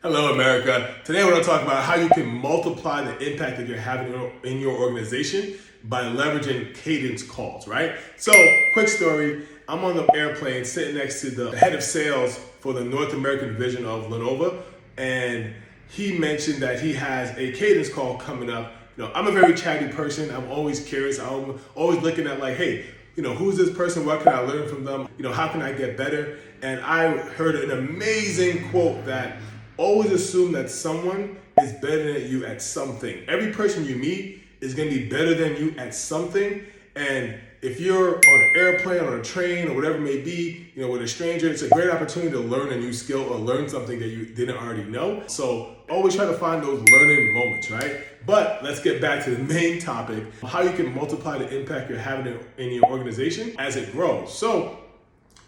Hello, America. Today, we're going to talk about how you can multiply the impact that you're having in your organization by leveraging cadence calls, right? So, quick story. I'm on the airplane sitting next to the head of sales for the North American division of Lenovo, and he mentioned that he has a cadence call coming up. I'm a very chatty person. I'm always curious. I'm always looking at like, hey, who's this person? What can I learn from them? How can I get better? And I heard an amazing quote that always assume that someone is better than you at something. Every person you meet is going to be better than you at something. And if you're on an airplane, on a train, or whatever it may be, with a stranger, it's a great opportunity to learn a new skill or learn something that you didn't already know. So always try to find those learning moments, right? But let's get back to the main topic, how you can multiply the impact you're having in your organization as it grows. So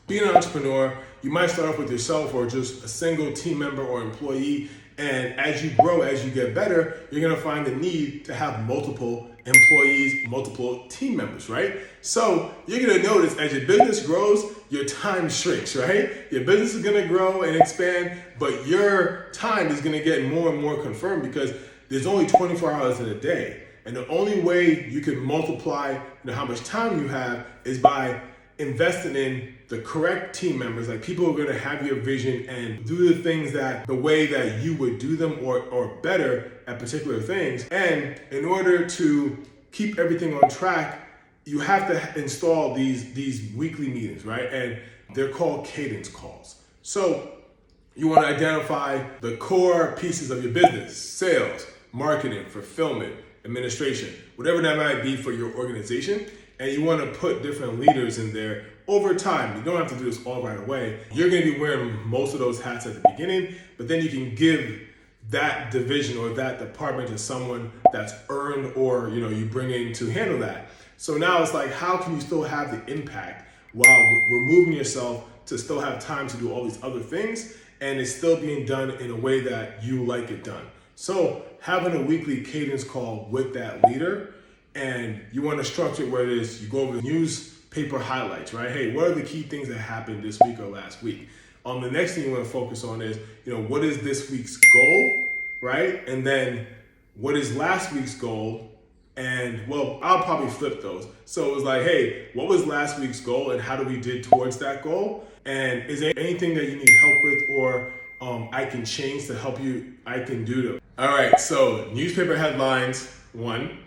being an entrepreneur, you might start off with yourself or just a single team member or employee. And as you grow, as you get better, you're gonna find the need to have multiple employees, multiple team members, right? So you're gonna notice as your business grows, your time shrinks, right? Your business is gonna grow and expand, but your time is gonna get more and more confirmed because there's only 24 hours in a day. And the only way you can multiply how much time you have is by investing in the correct team members, like people who are going to have your vision and do the things the way that you would do them or better at particular things. And in order to keep everything on track, you have to install these weekly meetings, right? And they're called cadence calls. So you want to identify the core pieces of your business: sales, marketing, fulfillment, administration, whatever that might be for your organization. And you want to put different leaders in there over time. You don't have to do this all right away. You're going to be wearing most of those hats at the beginning, but then you can give that division or that department to someone that's earned or you bring in to handle that. So now it's like, how can you still have the impact while removing yourself to still have time to do all these other things and it's still being done in a way that you like it done? So having a weekly cadence call with that leader, and you want to structure it where it is, you go over the newspaper highlights, right? Hey, what are the key things that happened this week or last week? The next thing you want to focus on is, what is this week's goal, right? And then what is last week's goal? And well, I'll probably flip those. So it was like, hey, what was last week's goal and how do we did towards that goal? And is there anything that you need help with or I can change to help you, I can do them? All right, so newspaper headlines, 1.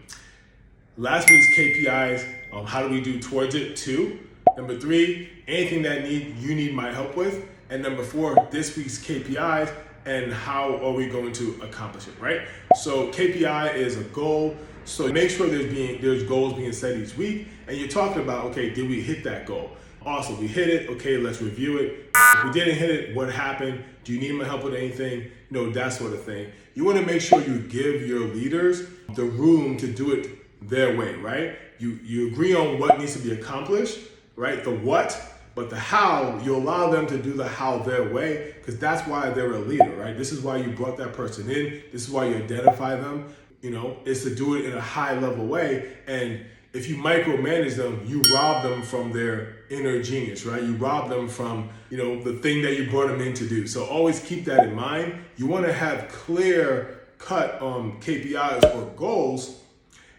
Last week's KPIs, how do we do towards it? 2. Number 3, anything that you need my help with. And number 4, this week's KPIs and how are we going to accomplish it, right? So KPI is a goal. So make sure there's goals being set each week. And you're talking about, okay, did we hit that goal? Awesome, we hit it. Okay, let's review it. If we didn't hit it, what happened? Do you need my help with anything? That sort of thing. You want to make sure you give your leaders the room to do it their way, right? You agree on what needs to be accomplished, right? The what, but the how, you allow them to do the how their way, because that's why they're a leader, right? This is why you brought that person in. This is why you identify them, is to do it in a high level way. And if you micromanage them, you rob them from their inner genius, right? You rob them from, the thing that you brought them in to do. So always keep that in mind. You want to have clear cut KPIs or goals,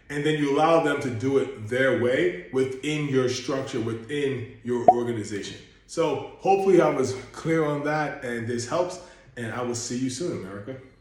and then you allow them to do it their way within your structure, within your organization. So hopefully I was clear on that and this helps, and I will see you soon, America.